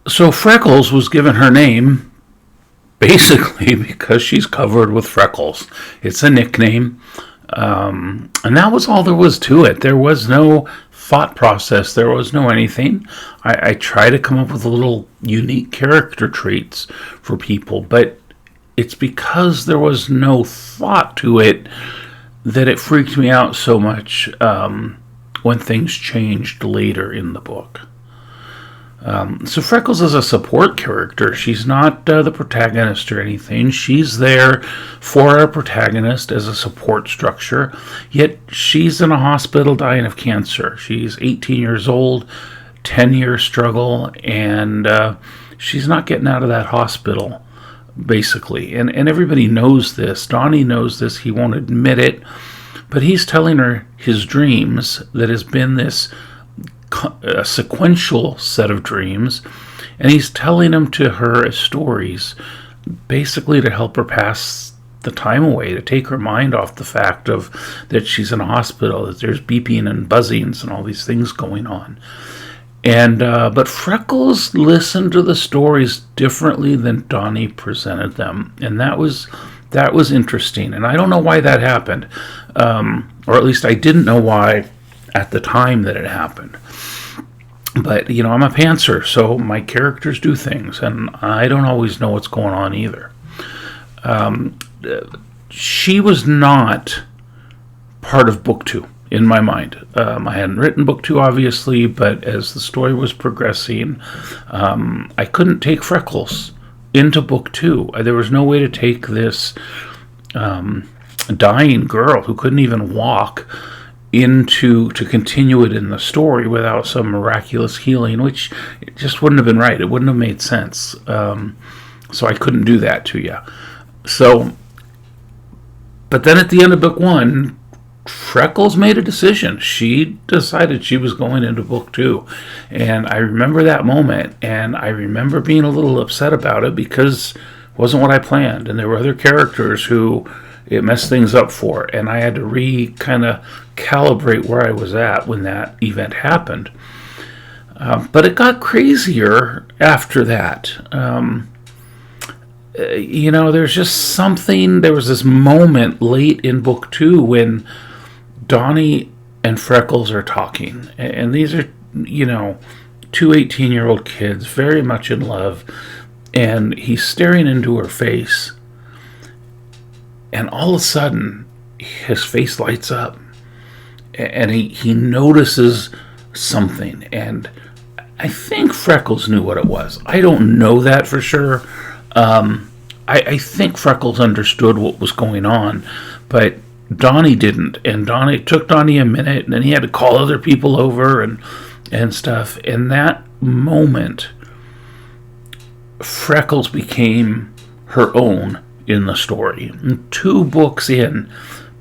So Freckles was given her name basically because she's covered with freckles. It's a nickname. And that was all there was to it. There was no thought process. There was no anything. I try to come up with a little unique character traits for people, but it's because there was no thought to it that it freaked me out so much when things changed later in the book. So Freckles is a support character. She's not the protagonist or anything. She's there for our protagonist as a support structure. Yet she's in a hospital dying of cancer. She's 18 years old, 10-year struggle, and she's not getting out of that hospital, basically. And everybody knows this. Donny knows this. He won't admit it. But he's telling her his dreams that has been this a sequential set of dreams, and he's telling them to her as stories, basically to help her pass the time away, to take her mind off the fact of that she's in a hospital, that there's beeping and buzzings and all these things going on. And but Freckles listened to the stories differently than Donny presented them, and that was interesting. And I don't know why that happened, or at least I didn't know why at the time that it happened. But, I'm a pantser, so my characters do things, and I don't always know what's going on either. She was not part of book 2, in my mind. I hadn't written book 2, obviously, but as the story was progressing, I couldn't take Freckles into book 2. There was no way to take this dying girl who couldn't even walk to continue it in the story without some miraculous healing, which it just wouldn't have been right. It wouldn't have made sense. So I couldn't do that to you. But then at the end of book 1, Freckles made a decision. She decided she was going into book 2. And I remember that moment, and I remember being a little upset about it because it wasn't what I planned. And there were other characters who it messed things up for, and I had to kind of calibrate where I was at when that event happened. But it got crazier after that. There's just something. There was this moment late in book 2 when Donny and Freckles are talking, and these are, two 18-year-old kids very much in love, and he's staring into her face. And all of a sudden, his face lights up, and he notices something. And I think Freckles knew what it was. I don't know that for sure. I think Freckles understood what was going on, but Donny didn't. And it took Donny a minute, and then he had to call other people over and stuff. And that moment, Freckles became her own in the story. 2 books in,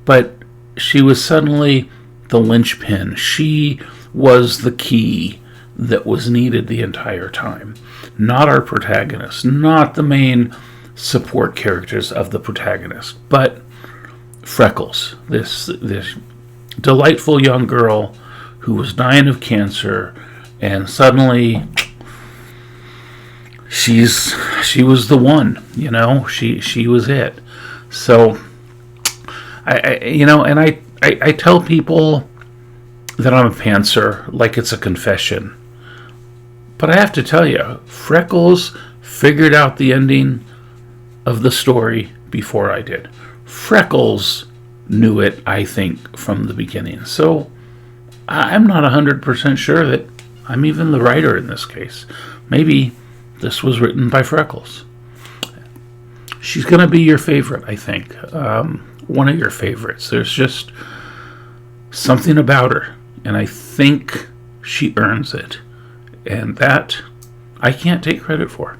but she was suddenly the linchpin. She was the key that was needed the entire time. Not our protagonist, not the main support characters of the protagonist, but Freckles, this delightful young girl who was dying of cancer, and suddenly she was the one, she was it. So I tell people that I'm a pantser like it's a confession. But I have to tell you, Freckles figured out the ending of the story before I did. Freckles knew it, I think, from the beginning. So I'm not 100% sure that I'm even the writer in this case. Maybe this was written by Freckles. She's going to be your favorite, I think. One of your favorites. There's just something about her, and I think she earns it. And that I can't take credit for.